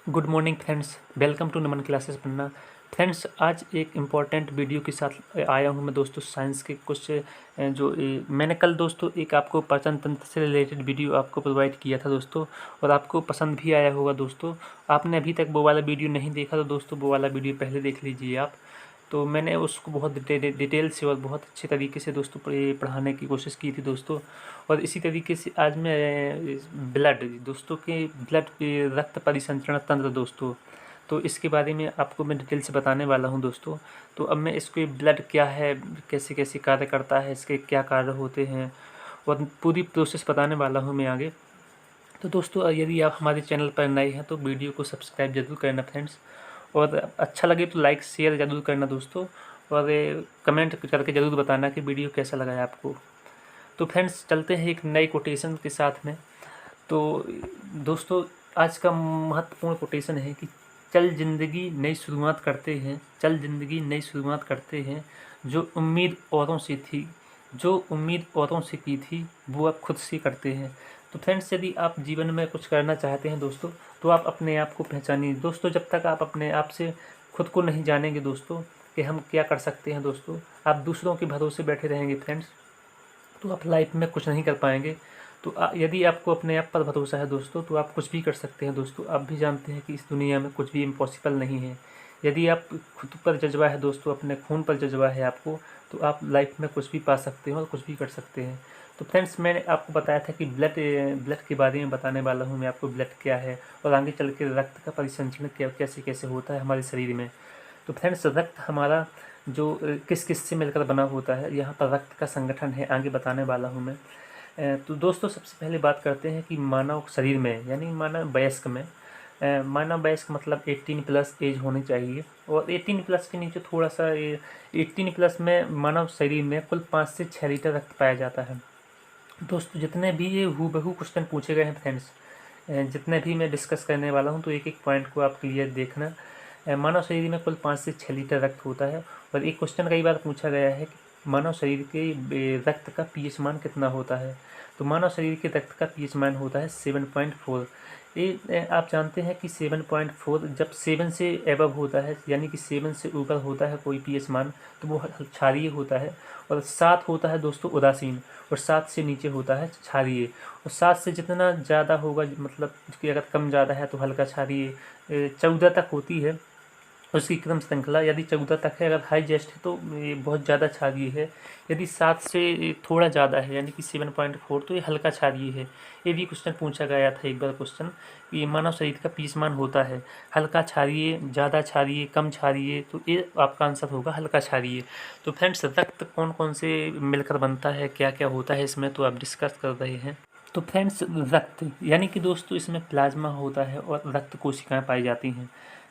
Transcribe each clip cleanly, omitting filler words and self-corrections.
Good morning friends, welcome to Naman classes Panna. Friends, आज एक important video के साथ आया हूँ मैं दोस्तों। साइंस के कुछ मैंने कल दोस्तों एक आपको पाचन तंत्र से रिलेटेड वीडियो आपको प्रोवाइड किया था दोस्तों, और आपको पसंद भी आया होगा दोस्तों। आपने अभी तक वो वाला वीडियो नहीं देखा तो दोस्तों वो वाला वीडियो पहले देख लीजिए आप। तो मैंने उसको बहुत डिटेल से और बहुत अच्छे तरीके से दोस्तों पढ़ाने की कोशिश की थी दोस्तों। और इसी तरीके से आज मैं ब्लड दोस्तों के ब्लड रक्त परिसंचरण तंत्र दोस्तों, तो इसके बारे में आपको मैं डिटेल से बताने वाला हूं दोस्तों। तो अब मैं इसके ब्लड क्या है, कैसे कैसे कार्य करता है, इसके क्या कार्य होते हैं, और पूरी प्रोसेस बताने वाला हूं मैं आगे। तो दोस्तों यदि आप हमारे चैनल पर नए हैं तो वीडियो को सब्सक्राइब जरूर करना फ्रेंड्स, और अच्छा लगे तो लाइक शेयर ज़रूर करना दोस्तों, और कमेंट करके ज़रूर बताना कि वीडियो कैसा लगा है आपको। तो फ्रेंड्स चलते हैं एक नई कोटेशन के साथ में। तो दोस्तों आज का महत्वपूर्ण कोटेशन है कि चल जिंदगी नई शुरुआत करते हैं, चल जिंदगी नई शुरुआत करते हैं, जो उम्मीद औरों से थी, जो उम्मीद औरों से की थी वो अब खुद से करते हैं। तो फ्रेंड्स यदि आप जीवन में कुछ करना चाहते हैं दोस्तों, तो आप अपने आप को पहचानिए दोस्तों। जब तक आप अपने आप से खुद को नहीं जानेंगे दोस्तों कि हम क्या कर सकते हैं दोस्तों, आप दूसरों के भरोसे बैठे रहेंगे फ्रेंड्स, तो आप लाइफ में कुछ नहीं कर पाएंगे। तो यदि आपको अपने आप पर भरोसा है दोस्तों तो आप कुछ भी कर सकते हैं दोस्तों। आप भी जानते हैं कि इस दुनिया में कुछ भी इम्पॉसिबल नहीं है। यदि आप खुद पर जज्बा है दोस्तों, अपने खून पर जज्बा है आपको, तो आप लाइफ में कुछ भी पा सकते हैं और कुछ भी कर सकते हैं। तो फ्रेंड्स मैंने आपको बताया था कि ब्लड के बारे में बताने वाला हूँ मैं आपको, ब्लड क्या है और आगे चल के रक्त का परिसंचरण कैसे कैसे होता है हमारे शरीर में। तो फ्रेंड्स रक्त हमारा जो किस किस से मिलकर बना होता है, यहाँ पर रक्त का संगठन है, आगे बताने वाला हूँ मैं। तो दोस्तों सबसे पहले बात करते हैं कि मानव शरीर में यानी मानव वयस्क में, मानव वयस्क मतलब 18+ एज होनी चाहिए, और 18+ के नीचे थोड़ा सा 18+ में मानव शरीर में कुल 5 से 6 लीटर रक्त पाया जाता है दोस्तों। जितने भी ये हूबहू क्वेश्चन पूछे गए हैं फ्रेंड्स, जितने भी मैं डिस्कस करने वाला हूँ, तो एक एक पॉइंट को आप क्लियर देखना। मानव शरीर में कुल 5 से 6 लीटर रक्त होता है, और एक क्वेश्चन कई बार पूछा गया है कि मानव शरीर के रक्त का पीएच मान कितना होता है। तो मानव शरीर के रक्त का पीएच मान होता है 7.4। ये आप जानते हैं कि 7.4 जब 7 से एबव होता है, यानी कि 7 से ऊपर होता है कोई पीएच मान, तो वो क्षारीय होता है। और 7 होता है दोस्तों उदासीन, और 7 से नीचे होता है क्षारीय। और 7 से जितना ज़्यादा होगा, मतलब कि अगर कम ज़्यादा है तो हल्का क्षारीय। 14 तक होती है उसकी क्रम श्रृंखला, यदि 14 तक है, अगर हाईएस्ट है तो ये बहुत ज़्यादा क्षारीय है। यदि 7 से थोड़ा ज़्यादा है यानी कि 7.4 तो ये हल्का क्षारीय है। ये भी क्वेश्चन पूछा गया था एक बार क्वेश्चन, कि मानव शरीर का पीएच मान होता है हल्का क्षारीय, ज़्यादा क्षारीय, कम क्षारीय, तो ये आपका आंसर होगा हल्का क्षारीय। तो फ्रेंड्स रक्त कौन कौन से मिलकर बनता है, क्या क्या होता है इसमें, तो आप डिस्कस कर रहे हैं। तो फ्रेंड्स रक्त यानी कि दोस्तों इसमें प्लाज्मा होता है और रक्त कोशिकाएं पाई जाती हैं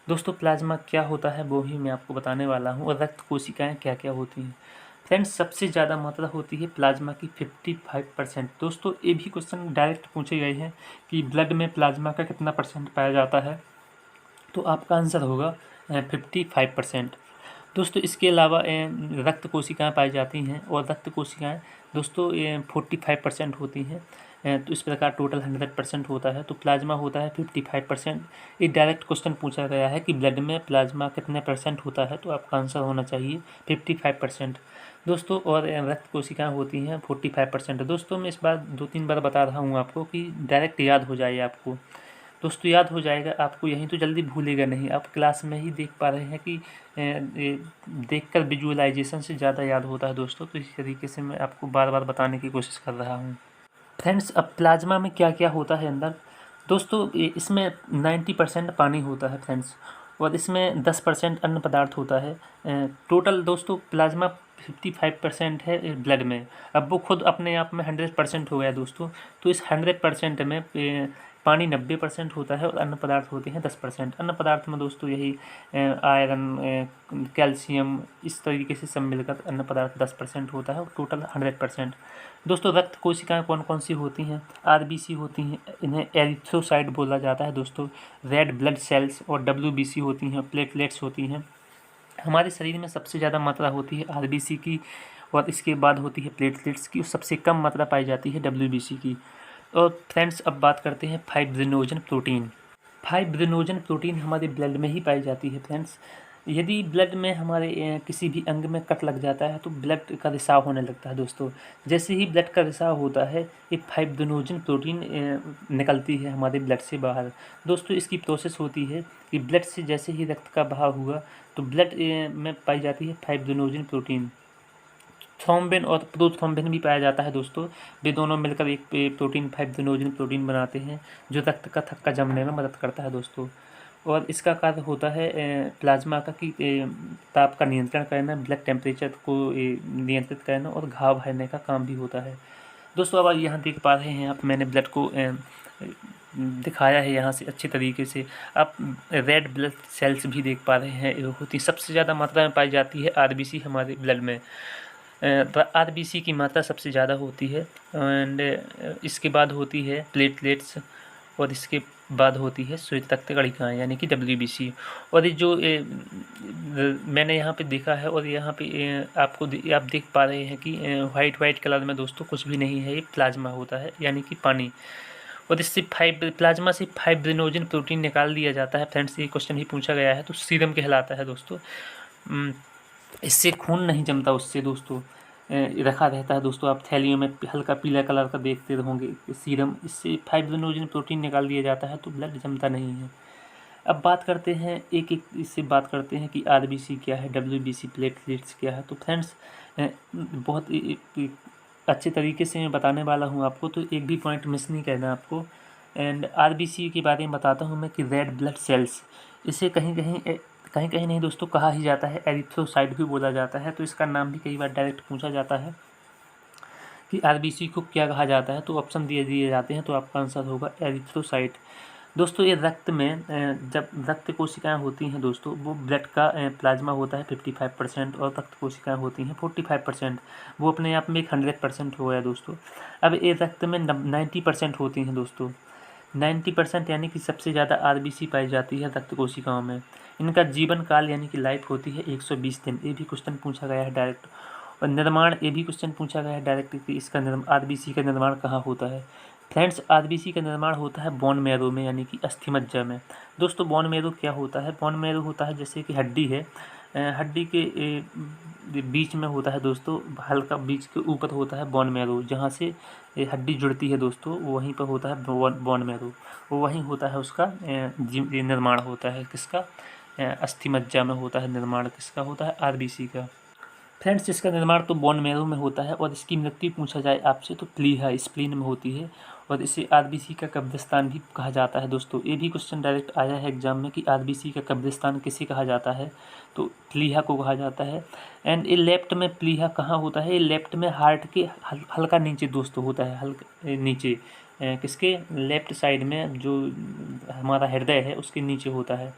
दोस्तों। प्लाज्मा क्या होता है वो भी मैं आपको बताने वाला हूँ, और रक्त कोशिकाएं क्या क्या होती हैं। फ्रेंड्स सबसे ज़्यादा मात्रा होती है प्लाज्मा की 55% दोस्तों। ये भी क्वेश्चन डायरेक्ट पूछे गए हैं कि ब्लड में प्लाज्मा का कितना परसेंट पाया जाता है, तो आपका आंसर होगा 55%। दोस्तों इसके अलावा रक्त कोशिकाएं पाई जाती हैं, और रक्त कोशिकाएं दोस्तों 45% होती हैं। तो इस प्रकार टोटल 100% होता है, तो प्लाज्मा होता है 55%। एक डायरेक्ट क्वेश्चन पूछा गया है कि ब्लड में प्लाज्मा कितने परसेंट होता है, तो आपका आंसर होना चाहिए 55% दोस्तों। और रक्त कोशिकाएं होती हैं 45% दोस्तों। मैं इस बार 2-3 बार बता रहा हूँ आपको कि डायरेक्ट याद हो जाए आपको दोस्तों, याद हो जाएगा आपको, यहीं तो जल्दी भूलेगा नहीं। आप क्लास में ही देख पा रहे हैं कि देखकर विजुअलाइजेशन से ज़्यादा याद होता है दोस्तों। तो इस तरीके से मैं आपको बार बार बताने की कोशिश कर रहा हूँ। फ्रेंड्स अब प्लाज्मा में क्या क्या होता है अंदर दोस्तों, इसमें 90% पानी होता है फ्रेंड्स, और इसमें 10% अन्य पदार्थ होता है। टोटल दोस्तों प्लाज्मा 55% है ब्लड में। अब वो खुद अपने आप में 100% हो गया दोस्तों। तो इस 100% में पानी 90% होता है, और अन्य पदार्थ होते हैं 10%। अन्य पदार्थ में दोस्तों यही आयरन, कैल्शियम, इस तरीके से सब मिलकर अन्य पदार्थ 10% होता है, और टोटल 100%। दोस्तों रक्त कोशिकाएं कौन कौन सी होती हैं, आरबीसी होती हैं, इन्हें एरिथ्रोसाइट बोला जाता है दोस्तों। रेड ब्लड सेल्स और डब्ल्यूबीसी होती हैं, प्लेटलेट्स होती हैं। हमारे शरीर में सबसे ज़्यादा मात्रा होती है आरबीसी की, और इसके बाद होती है प्लेटलेट्स की, और सबसे कम मात्रा पाई जाती है डब्ल्यूबीसी की। और फ्रेंड्स अब बात करते हैं फाइब्रिनोजन प्रोटीन। फाइब्रिनोजन प्रोटीन हमारे ब्लड में ही पाई जाती है फ्रेंड्स। यदि ब्लड में हमारे किसी भी अंग में कट लग जाता है तो ब्लड का रिसाव होने लगता है दोस्तों। जैसे ही ब्लड का रिसाव होता है एक फाइब्रिनोजन प्रोटीन निकलती है हमारे ब्लड से बाहर। दोस्तों इसकी प्रोसेस होती है कि ब्लड से जैसे ही रक्त का बहाव हुआ तो ब्लड में पाई जाती है फाइब्रिनोजन प्रोटीन। थ्रोम्बिन और प्रोथ्रोम्बिन भी पाया जाता है दोस्तों। वे दोनों मिलकर एक प्रोटीन फाइब्रिनोजन प्रोटीन बनाते हैं जो रक्त का थक्का जमने में मदद करता है दोस्तों। और इसका कार्य होता है प्लाज्मा का कि ताप का नियंत्रण करना, ब्लड टेम्परेचर को नियंत्रित करना और घाव भरने का काम भी होता है दोस्तों। अब आप यहाँ देख पा रहे हैं, आप मैंने ब्लड को दिखाया है यहाँ से अच्छी तरीके से। आप रेड ब्लड सेल्स भी देख पा रहे हैं, होती सबसे ज़्यादा मात्रा में पाई जाती है आरबीसी हमारे ब्लड में। आरबीसी की मात्रा सबसे ज़्यादा होती है एंड इसके बाद होती है प्लेटलेट्स और इसके बाद होती है श्वेत रक्त कणिकाएँ यानी कि डब्ल्यूबीसी। और ये जो मैंने यहाँ पे देखा है और यहाँ पे आप देख पा रहे हैं कि वाइट कलर में दोस्तों कुछ भी नहीं है, ये प्लाज्मा होता है यानी कि पानी। और इससे प्लाज्मा से फाइब्रिनोजन प्रोटीन निकाल दिया जाता है फ्रेंड्स। ये क्वेश्चन ही पूछा गया है तो सीरम कहलाता है दोस्तों। इससे खून नहीं जमता, उससे दोस्तों रखा रहता है दोस्तों। आप थैलियों में हल्का पीला कलर का देखते रहोगे सीरम, इससे फाइब्रिनोजन प्रोटीन निकाल दिया जाता है तो ब्लड जमता नहीं है। अब बात करते हैं एक इससे बात करते हैं कि आरबीसी क्या है, डब्ल्यूबीसी प्लेटलेट्स क्या है। तो फ्रेंड्स बहुत अच्छे तरीके से मैं बताने वाला हूँ आपको, तो एक भी पॉइंट मिस नहीं करना आपको। एंड आरबीसी के बारे में बताता हूँ मैं कि रेड ब्लड सेल्स, इसे कहीं कहीं नहीं दोस्तों कहा ही जाता है, एरिथ्रोसाइट भी बोला जाता है। तो इसका नाम भी कई बार डायरेक्ट पूछा जाता है कि आरबीसी को क्या कहा जाता है, तो ऑप्शन दिए जाते हैं तो आपका आंसर होगा एरिथ्रोसाइट। दोस्तों ये रक्त में जब रक्त कोशिकाएं होती हैं दोस्तों, वो ब्लड का प्लाज्मा होता है 55% और रक्त कोशिकाएं होती हैं 45%। वो अपने आप में एक 100% हो गया दोस्तों। अब ये रक्त में 90% होती हैं दोस्तों। 90% यानी कि सबसे ज़्यादा आरबीसी पाई जाती है रक्त कोशिकाओं में। इनका जीवन काल यानी कि लाइफ होती है 120 दिन। ये भी क्वेश्चन पूछा गया है डायरेक्ट। और निर्माण, ये भी क्वेश्चन पूछा गया है डायरेक्ट कि इसका आरबीसी का निर्माण कहाँ होता है। फ्रेंड्स आरबीसी का निर्माण होता है बोन मैरो में यानी कि अस्थि मज्जा में। दोस्तों बोन मैरो क्या होता है? बोन मैरो होता है जैसे कि हड्डी है, हड्डी के बीच में होता है दोस्तों, हल्का बीच के ऊपर होता है बोन मैरो, जहाँ से हड्डी जुड़ती है दोस्तों, वहीं पर होता है बोन मैरो। वो वहीं होता है उसका निर्माण होता है किसका? अस्थि मज्जा में होता है निर्माण। किसका होता है? आरबीसी का। फ्रेंड्स इसका निर्माण तो बोन मैरो में होता है। और इसकी मृत्यु पूछा जाए आपसे तो प्लीहा स्प्लीन में होती है। और इसे आरबीसी का कब्रिस्तान भी कहा जाता है दोस्तों। ये भी क्वेश्चन डायरेक्ट आया है एग्जाम में कि आरबीसी का कब्रिस्तान किसे कहा जाता है, तो प्लीहा को कहा जाता है। एंड ये लेफ्ट में प्लीहा कहाँ होता है? ये लेफ्ट में हार्ट के हल्का नीचे दोस्तों होता है, हल्का नीचे किसके? लेफ्ट साइड में जो हमारा हृदय है उसके नीचे होता है।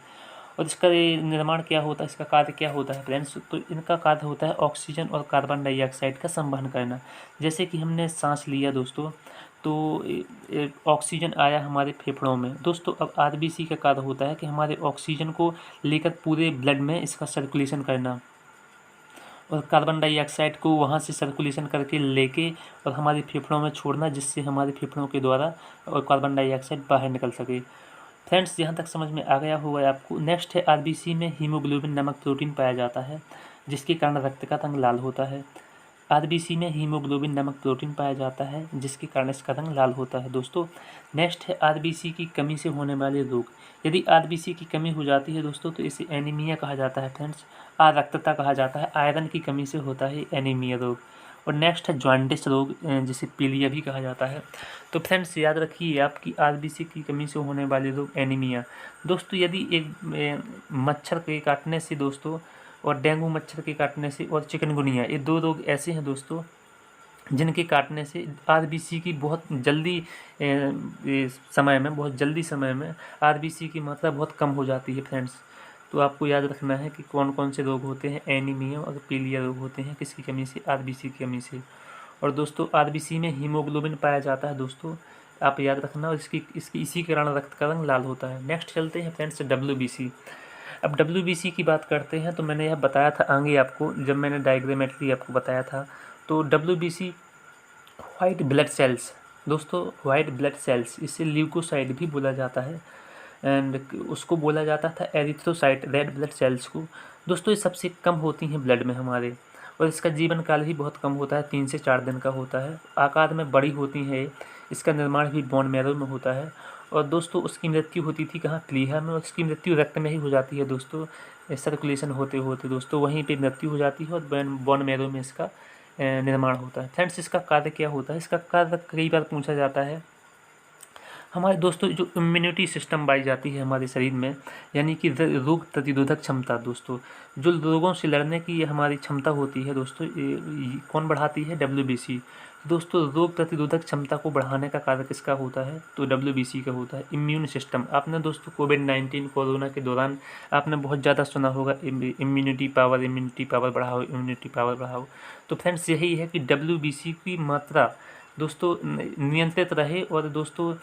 और इसका निर्माण क्या होता है, इसका कार्य क्या होता है फ्रेंड्स? तो इनका कार्य होता है ऑक्सीजन और कार्बन डाइऑक्साइड का संवहन करना। जैसे कि हमने सांस लिया दोस्तों तो ऑक्सीजन आया हमारे फेफड़ों में दोस्तों। अब आरबीसी का कार्य होता है कि हमारे ऑक्सीजन को लेकर पूरे ब्लड में इसका सर्कुलेशन करना और कार्बन डाइऑक्साइड को वहाँ से सर्कुलेशन करके लेके और हमारे फेफड़ों में छोड़ना, जिससे हमारे फेफड़ों के द्वारा और कार्बन डाइऑक्साइड बाहर निकल सके। फ्रेंड्स यहाँ तक समझ में आ गया होगा आपको। नेक्स्ट है आरबीसी में हीमोग्लोबिन नामक प्रोटीन पाया जाता है जिसके कारण रक्त का रंग लाल होता है। आरबीसी में हीमोग्लोबिन नामक प्रोटीन पाया जाता है जिसके कारण इसका रंग लाल होता है दोस्तों। नेक्स्ट है आरबीसी की कमी से होने वाले रोग। यदि आरबीसी की कमी हो जाती है दोस्तों तो इसे एनीमिया कहा जाता है फ्रेंड्स, अरक्तता कहा जाता है। आयरन की कमी से होता है एनीमिया रोग। और नेक्स्ट है जॉन्डिस रोग जिसे पीलिया भी कहा जाता है। तो फ्रेंड्स याद रखिए आपकी आरबीसी की कमी से होने वाले रोग एनीमिया। दोस्तों यदि एक मच्छर के काटने से दोस्तों और डेंगू मच्छर के काटने से और चिकनगुनिया, ये दो रोग ऐसे हैं दोस्तों जिनके काटने से आरबीसी की बहुत जल्दी समय में आरबीसी की मात्रा बहुत कम हो जाती है फ्रेंड्स। तो आपको याद रखना है कि कौन कौन से रोग होते हैं, एनीमिया और पीलिया रोग होते हैं किसकी कमी से? आरबीसी की कमी से। और दोस्तों आरबीसी में हीमोग्लोबिन पाया जाता है दोस्तों, आप याद रखना। और इसकी इसी कारण रक्त का रंग लाल होता है। नेक्स्ट चलते हैं फ्रेंड्स डब्ल्यूबीसी। अब डब्ल्यूबीसी की बात करते हैं तो मैंने यह बताया था आगे आपको, जब मैंने डायग्रामेट्री आपको बताया था। तो डब्ल्यूबीसी वाइट ब्लड सेल्स दोस्तों, वाइट ब्लड सेल्स, इसे ल्यूकोसाइट भी बोला जाता है। एंड उसको बोला जाता था एरिथ्रोसाइट, रेड ब्लड सेल्स को। दोस्तों ये सबसे कम होती हैं ब्लड में हमारे, और इसका जीवन काल भी बहुत कम होता है, 3 से 4 दिन का होता है। आकार में बड़ी होती हैं, इसका निर्माण भी बोन मैरो में होता है। और दोस्तों उसकी मृत्यु होती थी कहाँ, प्लीहा में, और उसकी मृत्यु रक्त में ही हो जाती है दोस्तों, सर्कुलेशन होते होते दोस्तों वहीं पे मृत्यु हो जाती है, और बोन मैरो में इसका निर्माण होता है। फ्रेंड्स इसका कार्य क्या होता है, इसका कार्य कई बार पूछा जाता है। हमारे दोस्तों जो इम्यूनिटी सिस्टम पाई जाती है हमारे शरीर में, यानी कि रोग प्रतिरोधक क्षमता दोस्तों, जो रोगों से लड़ने की हमारी क्षमता होती है दोस्तों, ये कौन बढ़ाती है, WBC। दोस्तों रोग प्रतिरोधक क्षमता को बढ़ाने का कार्य किसका होता है, तो WBC का होता है, इम्यून सिस्टम। आपने दोस्तों कोविड-19 कोरोना के दौरान आपने बहुत ज़्यादा सुना होगा, इम्यूनिटी पावर बढ़ाओ, इम्यूनिटी पावर बढ़ाओ। तो फ्रेंड्स यही है कि WBC की मात्रा दोस्तों नियंत्रित रहे, और दोस्तों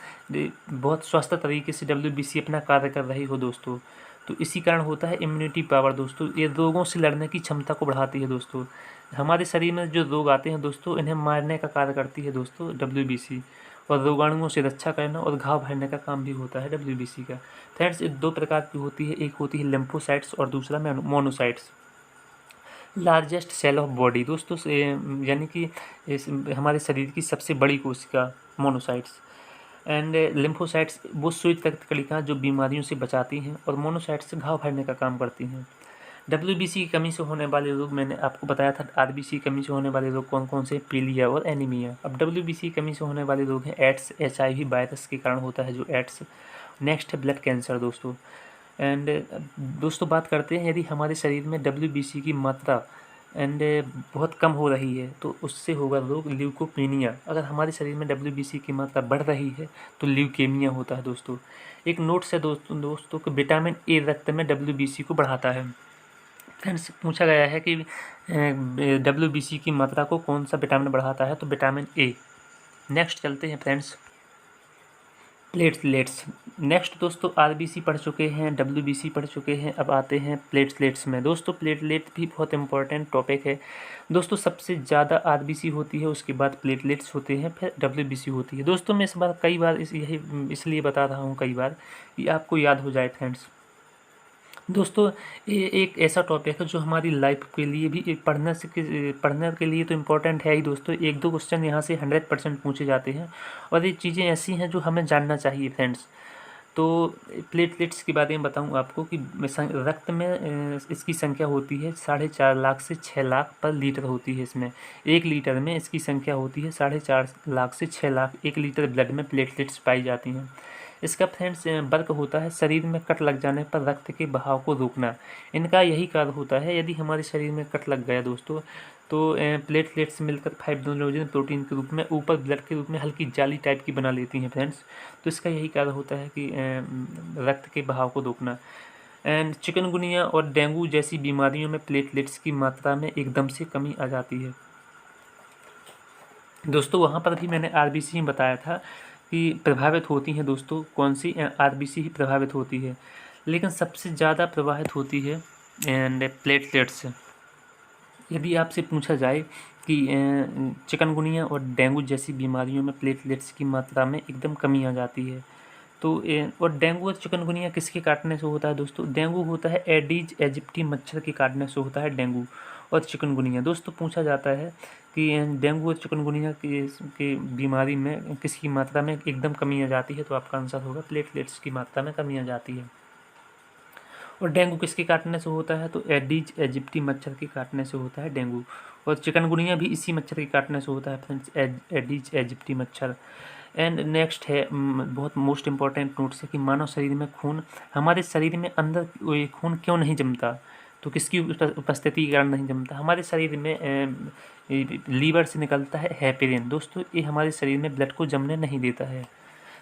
बहुत स्वस्थ तरीके से WBC अपना कार्य कर रही हो दोस्तों। तो इसी कारण होता है इम्यूनिटी पावर दोस्तों, ये रोगों से लड़ने की क्षमता को बढ़ाती है दोस्तों। हमारे शरीर में जो रोग आते हैं दोस्तों, इन्हें मारने का कार्य करती है दोस्तों WBC, और रोगाणुओं से रक्षा करना और घाव भरने का काम भी होता है WBC का। फ्रेंड्स ये 2 प्रकार की होती है, एक होती है लिम्फोसाइट्स और दूसरा monocytes. Largest cell of body दोस्तों, यानी कि हमारे शरीर की सबसे बड़ी कोशिका मोनोसाइट्स। एंड लिम्फोसाइट्स वो श्वेत रक्त कणिका जो बीमारियों से बचाती हैं, और मोनोसाइट्स घाव भरने का काम करती हैं। WBC की कमी से होने वाले रोग मैंने आपको बताया था, RBC की कमी से होने वाले रोग कौन कौन से, पीलिया और एनीमिया। अब WBC की कमी से होने वाले रोग हैं एड्स, HIV वायरस के कारण होता है जो एड्स। नेक्स्ट है ब्लड कैंसर दोस्तों। एंड दोस्तों बात करते हैं, यदि हमारे शरीर में WBC की मात्रा बहुत कम हो रही है तो उससे होगा रोग ल्यूकोपेनिया। अगर हमारे शरीर में WBC की मात्रा बढ़ रही है तो ल्यूकेमिया होता है दोस्तों। एक नोट से दोस्तों कि विटामिन ए रक्त में WBC को बढ़ाता है। फ्रेंड्स पूछा गया है कि WBC की मात्रा को कौन सा विटामिन बढ़ाता है, तो विटामिन ए। नेक्स्ट चलते हैं फ्रेंड्स, प्लेटलेट्स। नेक्स्ट दोस्तों RBC पढ़ चुके हैं, WBC पढ़ चुके हैं, अब आते हैं प्लेटलेट्स में। दोस्तों प्लेटलेट भी बहुत इंपॉर्टेंट टॉपिक है दोस्तों। सबसे ज़्यादा RBC होती है, उसके बाद प्लेटलेट्स होते हैं, फिर WBC होती है दोस्तों। मैं इस बार कई बार यही इसलिए बता रहा हूँ कई बार कि आपको याद हो जाए फ्रेंड्स। दोस्तों ये एक ऐसा टॉपिक है जो हमारी लाइफ के लिए भी पढ़ने के लिए तो इम्पोर्टेंट है ही दोस्तों। 1-2 क्वेश्चन यहाँ से 100% पूछे जाते हैं, और ये चीज़ें ऐसी हैं जो हमें जानना चाहिए फ्रेंड्स। तो प्लेटलेट्स के बारे में बताऊँ आपको कि रक्त में इसकी संख्या होती है 4.5 लाख से 6 लाख पर लीटर होती है। इसमें 1 लीटर में इसकी संख्या होती है 4.5 लाख से 6 लाख, 1 लीटर ब्लड में प्लेटलेट्स पाई जाती हैं। इसका फ्रेंड्स वर्क होता है शरीर में कट लग जाने पर रक्त के बहाव को रोकना। इनका यही कार्य होता है, यदि हमारे शरीर में कट लग गया दोस्तों तो प्लेटलेट्स मिलकर फाइब्रिनोजन प्रोटीन के रूप में ऊपर ब्लड के रूप में हल्की जाली टाइप की बना लेती हैं फ्रेंड्स। तो इसका यही कार्य होता है कि रक्त के बहाव को रोकना। एंड चिकनगुनिया और डेंगू जैसी बीमारियों में प्लेटलेट्स की मात्रा में एकदम से कमी आ जाती है दोस्तों। वहाँ पर भी मैंने RBC में बताया था कि प्रभावित होती हैं दोस्तों, कौन सी, RBC ही प्रभावित होती है, लेकिन सबसे ज़्यादा प्रभावित होती है एंड प्लेटलेट्स। यदि आपसे पूछा जाए कि चिकनगुनिया और डेंगू जैसी बीमारियों में प्लेटलेट्स की मात्रा में एकदम कमी आ जाती है तो और डेंगू और चिकनगुनिया किसके काटने से होता है दोस्तों, डेंगू होता है एडीज एजिप्टी मच्छर के काटने से होता है डेंगू। और चिकनगुनिया दोस्तों पूछा जाता है कि डेंगू और चिकनगुनिया की बीमारी में किसकी मात्रा में एकदम कमी आ जाती है, तो आपका आंसर होगा प्लेटलेट्स की मात्रा में कमी आ जाती है। और डेंगू किसके काटने से होता है, तो एडीज एजिप्टी मच्छर के काटने से होता है डेंगू। और चिकनगुनिया भी इसी मच्छर के काटने से होता है फ्रेंड्स, एडीज एजिप्टी मच्छर। एंड नेक्स्ट है बहुत मोस्ट इंपॉर्टेंट नोट्स है कि मानव शरीर में खून, हमारे शरीर में अंदर खून क्यों नहीं जमता, तो किसकी उपस्थिति के कारण नहीं जमता। हमारे शरीर में लीवर से निकलता है हेपेरिन दोस्तों, ये हमारे शरीर में ब्लड को जमने नहीं देता है।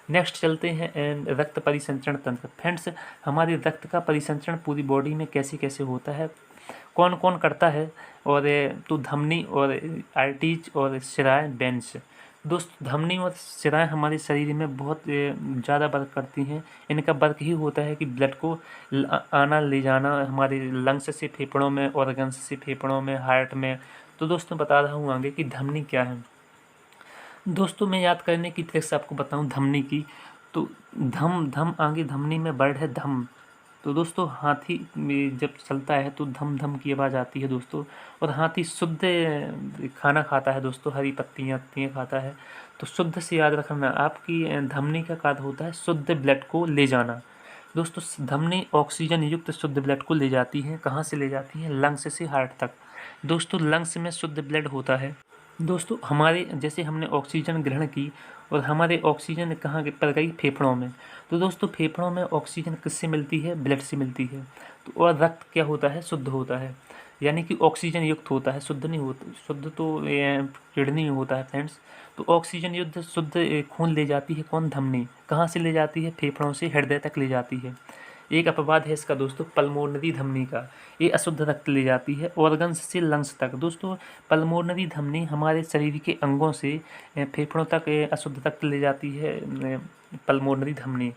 नेक्स्ट चलते हैं रक्त परिसंचरण तंत्र। फ्रेंड्स हमारे रक्त का परिसंचरण पूरी बॉडी में कैसे कैसे होता है, कौन कौन करता है, और तो धमनी और आर्टरीज और शिराएँ वेन्स। दोस्त धमनी और शिराएँ हमारे शरीर में बहुत ज़्यादा वर्क करती हैं। इनका वर्क ही होता है कि ब्लड को आना ले जाना हमारे लंग्स से फेफड़ों में, ऑर्गन्स से फेफड़ों में, हार्ट में। तो दोस्तों बता रहा हूँ आगे कि धमनी क्या है। दोस्तों मैं याद करने की ट्रिक्स आपको बताऊं धमनी की, तो धम धम आगे धमनी में वर्ड है धम। तो दोस्तों हाथी में जब चलता है तो धम धम की आवाज़ आती है दोस्तों। और हाथी शुद्ध खाना खाता है दोस्तों, हरी पत्तियाँ खाता है। तो शुद्ध से याद रखना, आपकी धमनी का कार्य होता है शुद्ध ब्लड को ले जाना। दोस्तों धमनी ऑक्सीजन युक्त शुद्ध ब्लड को ले जाती है, कहाँ से ले जाती है? लंग्स से हार्ट तक। दोस्तों लंग्स में शुद्ध ब्लड होता है। दोस्तों हमारे जैसे हमने ऑक्सीजन ग्रहण की और हमारे ऑक्सीजन कहाँ पर गई? फेफड़ों में। तो दोस्तों फेफड़ों में ऑक्सीजन किससे मिलती है? ब्लड से मिलती है। तो और रक्त क्या होता है? शुद्ध होता है, यानी कि ऑक्सीजन युक्त होता है, शुद्ध नहीं होता। शुद्ध तो किडनी में होता है फ्रेंड्स। तो ऑक्सीजन युक्त शुद्ध खून ले जाती है कौन? धमनी। कहाँ से ले जाती है? फेफड़ों से हृदय तक ले जाती है। एक अपवाद है इसका दोस्तों, पल्मोनरी धमनी का। ये अशुद्ध रक्त ले जाती है ऑर्गन्स से लंग्स तक। दोस्तों पल्मोनरी धमनी हमारे शरीर के अंगों से फेफड़ों तक अशुद्ध रक्त ले जाती है पल्मोनरी धमनी,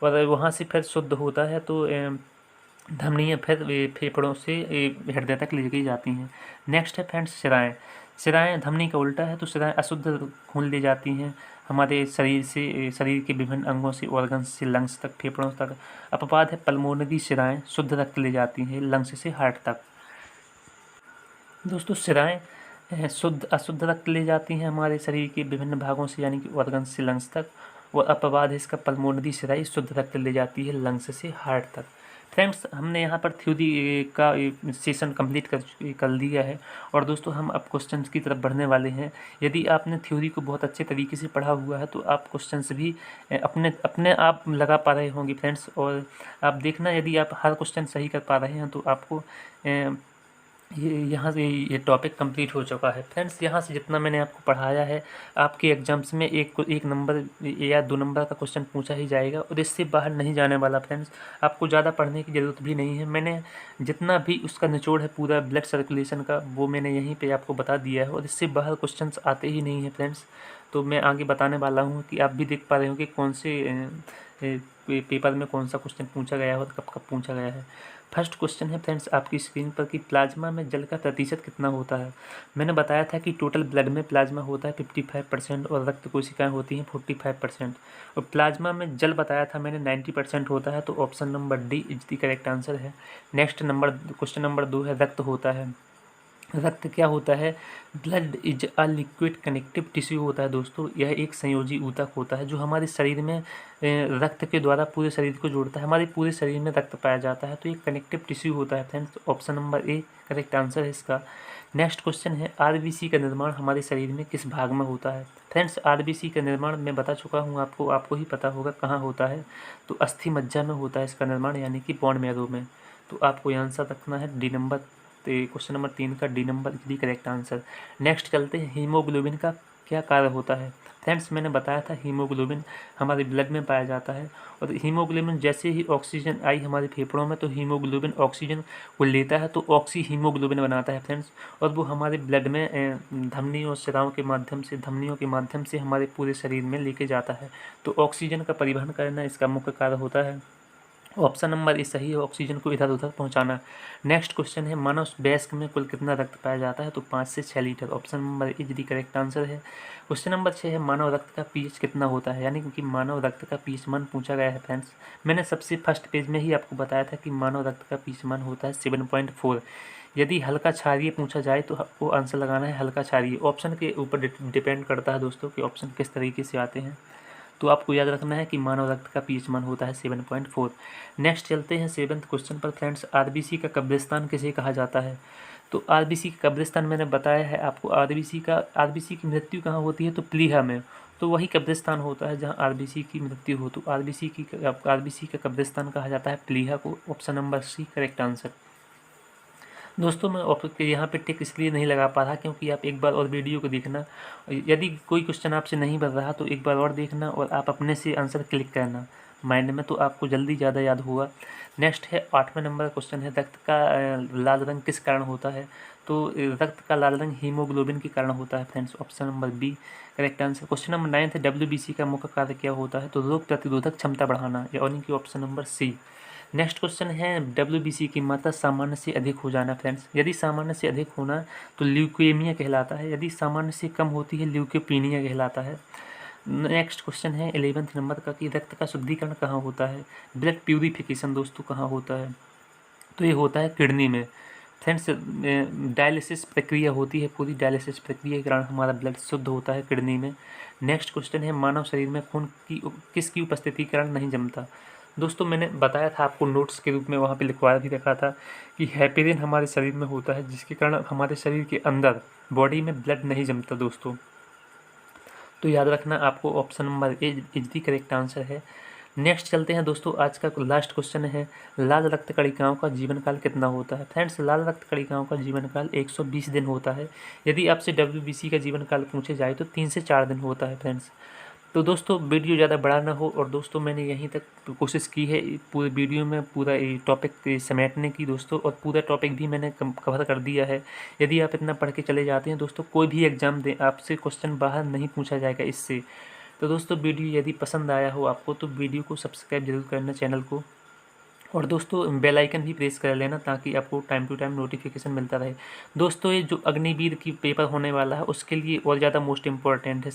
और वहाँ से फिर शुद्ध होता है। तो धमनियाँ फिर फेफड़ों से हृदय तक ले गई जाती हैं। नेक्स्ट है फ्रेंड्स शिराएँ। शिराएँ धमनी का उल्टा है, तो शिराएँ अशुद्ध खून ले जाती हैं हमारे शरीर से, शरीर के विभिन्न अंगों से, ऑर्गन्स से लंग्स तक, फेफड़ों तक। अपवाद है पल्मोनरी शिराएँ शुद्ध रक्त ले जाती हैं लंग्स से हार्ट तक। दोस्तों शिराएँ शुद्ध अशुद्ध रक्त ले जाती हैं हमारे शरीर के विभिन्न भागों से, यानी कि ऑर्गन्स से लंग्स तक। और अपवाद है इसका पल्मोनरी शिराएँ शुद्ध रक्त ले जाती है लंग्स से हार्ट तक। फ्रेंड्स हमने यहाँ पर थ्योरी का सेशन कंप्लीट कर लिया है, और दोस्तों हम अब क्वेश्चंस की तरफ बढ़ने वाले हैं। यदि आपने थ्योरी को बहुत अच्छे तरीके से पढ़ा हुआ है तो आप क्वेश्चंस भी अपने आप लगा पा रहे होंगे फ्रेंड्स। और आप देखना, यदि आप हर क्वेश्चन सही कर पा रहे हैं तो आपको यहाँ से ये टॉपिक कंप्लीट हो चुका है फ्रेंड्स। यहाँ से जितना मैंने आपको पढ़ाया है, आपके एग्जाम्स में एक नंबर या 2 नंबर का क्वेश्चन पूछा ही जाएगा, और इससे बाहर नहीं जाने वाला फ्रेंड्स। आपको ज़्यादा पढ़ने की ज़रूरत भी नहीं है। मैंने जितना भी उसका निचोड़ है पूरा ब्लड सर्कुलेशन का, वो मैंने यहीं पे आपको बता दिया है, और इससे बाहर क्वेश्चंस आते ही नहीं हैं फ्रेंड्स। तो मैं आगे बताने वाला हूँ कि आप भी देख पा रहे हो कि कौन से पेपर में कौन सा क्वेश्चन पूछा गया है और कब कब पूछा गया है। फर्स्ट क्वेश्चन है फ्रेंड्स आपकी स्क्रीन पर कि प्लाज्मा में जल का प्रतिशत कितना होता है। मैंने बताया था कि टोटल ब्लड में प्लाज्मा होता है 55% और रक्त कोशिकाएं होती हैं 45%, और प्लाज्मा में जल बताया था मैंने 90% होता है। तो option number D is the correct answer है। नेक्स्ट क्वेश्चन नंबर 2 है रक्त होता है। रक्त क्या होता है? Blood is a liquid connective tissue होता है दोस्तों। यह एक संयोजी ऊतक होता है जो हमारे शरीर में रक्त के द्वारा पूरे शरीर को जोड़ता है। हमारे पूरे शरीर में रक्त पाया जाता है, तो एक कनेक्टिव टिश्यू होता है friends. Option number A correct answer है इसका। नेक्स्ट क्वेश्चन है आरबीसी का निर्माण हमारे शरीर में किस भाग में होता है। फ्रेंड्स आरबीसी का निर्माण मैं बता चुका हूँ आपको ही पता होगा कहाँ होता है। तो अस्थि मज्जा में होता है इसका निर्माण, यानी कि बोन मैरो में। तो आपको आंसर रखना है डी नंबर, क्वेश्चन नंबर 3 का D number D correct answer. Next चलते हैं हीमोग्लोबिन का क्या कार्य होता है। फ्रेंड्स मैंने बताया था हीमोग्लोबिन हमारे ब्लड में पाया जाता है, और हीमोग्लोबिन जैसे ही ऑक्सीजन आई हमारे फेफड़ों में तो हीमोग्लोबिन ऑक्सीजन को लेता है तो ऑक्सी हीमोग्लोबिन बनाता है फ्रेंड्स, और वो हमारे ब्लड में धमनियों और शिराओं के माध्यम से, धमनियों के माध्यम से हमारे पूरे शरीर में लेके जाता है। तो ऑक्सीजन का परिवहन करना इसका मुख्य कार्य होता है। ऑप्शन नंबर ए सही है, ऑक्सीजन को इधर उधर पहुंचाना। नेक्स्ट क्वेश्चन है मानव वयस्क में कुल कितना रक्त पाया जाता है। तो 5 से 6 litre. Option number A D correct answer है। क्वेश्चन नंबर 6 है मानव रक्त का पीएच कितना होता है, यानी कि मानव रक्त का पीएच मान पूछा गया है फ्रेंड्स। मैंने सबसे फर्स्ट पेज में ही आपको बताया था कि मानव रक्त का पीएच मान होता है 7.4। यदि हल्का क्षारीय पूछा जाए तो आपको आंसर लगाना है हल्का क्षारीय। ऑप्शन के ऊपर डिपेंड करता है दोस्तों कि ऑप्शन किस तरीके से आते हैं। तो आपको याद रखना है कि मानव रक्त का पीएच मान होता है 7.4। नेक्स्ट चलते हैं 7th क्वेश्चन पर फ्रेंड्स। आरबीसी का कब्रिस्तान किसे कहा जाता है। तो आरबीसी का कब्रिस्तान मैंने बताया है आपको। आरबीसी की मृत्यु कहाँ होती है, तो प्लीहा में। तो वही कब्रिस्तान होता है जहाँ आरबीसी की मृत्यु हो। तो आरबीसी का कब्रिस्तान कहा जाता है प्लीहा को। Option number C correct answer. दोस्तों मैं यहाँ पे टिक इसलिए नहीं लगा पा रहा क्योंकि आप एक बार और वीडियो को देखना। यदि कोई क्वेश्चन आपसे नहीं बन रहा तो एक बार और देखना और आप अपने से आंसर क्लिक करना माइंड में, तो आपको जल्दी ज़्यादा याद होगा। नेक्स्ट है 8वें नंबर क्वेश्चन है रक्त का लाल रंग किस कारण होता है। तो रक्त का लाल रंग हीमोग्लोबिन के कारण होता है friends. Option number B correct answer. Question number 9 है डब्ल्यूबीसी का मुख्य कार्य क्या होता है। तो रोग प्रतिरोधक क्षमता बढ़ाना, यानी कि option number C. Next question है डब्ल्यूबीसी की मात्रा सामान्य से अधिक हो जाना फ्रेंड्स। यदि सामान्य से अधिक होना तो ल्यूकेमिया कहलाता है, यदि सामान्य से कम होती है ल्यूकोपीनिया कहलाता है। नेक्स्ट क्वेश्चन है 11th नंबर का कि रक्त का शुद्धिकरण कहाँ होता है, ब्लड प्यूरिफिकेशन दोस्तों कहाँ होता है, तो ये होता है किडनी में। फ्रेंड्स, डायलिसिस प्रक्रिया होती है, पूरी डायलिसिस प्रक्रिया के कारण हमारा ब्लड शुद्ध होता है किडनी में। नेक्स्ट क्वेश्चन है मानव शरीर में खून किसकी उपस्थिति के कारण नहीं जमता। दोस्तों मैंने बताया था आपको नोट्स के रूप में, वहाँ पे लिखवा भी रखा था कि हेपेरिन हमारे शरीर में होता है, जिसके कारण हमारे शरीर के अंदर बॉडी में ब्लड नहीं जमता दोस्तों। तो याद रखना, आपको option number A is the correct answer है। नेक्स्ट चलते हैं दोस्तों, आज का लास्ट क्वेश्चन है लाल रक्त कणिकाओं का जीवन काल कितना होता है। फ्रेंड्स, लाल रक्त कणिकाओं का जीवन काल 120 दिन होता है। यदि आपसे WBC का जीवन काल पूछे जाए तो 3 से 4 दिन होता है फ्रेंड्स। तो दोस्तों वीडियो ज़्यादा बड़ा ना हो, और दोस्तों मैंने यहीं तक कोशिश की है पूरे वीडियो में पूरा टॉपिक समेटने की दोस्तों, और पूरा टॉपिक भी मैंने कवर कर दिया है। यदि आप इतना पढ़ के चले जाते हैं दोस्तों, कोई भी एग्ज़ाम दें आपसे क्वेश्चन बाहर नहीं पूछा जाएगा इससे। तो दोस्तों वीडियो यदि पसंद आया हो आपको तो वीडियो को सब्सक्राइब जरूर करना चैनल को, और दोस्तों बेल आइकन भी प्रेस कर लेना ताकि आपको टाइम टू टाइम नोटिफिकेशन मिलता रहे। दोस्तों ये जो अग्निवीर की पेपर होने वाला है उसके लिए और ज़्यादा मोस्ट इम्पॉर्टेंट है।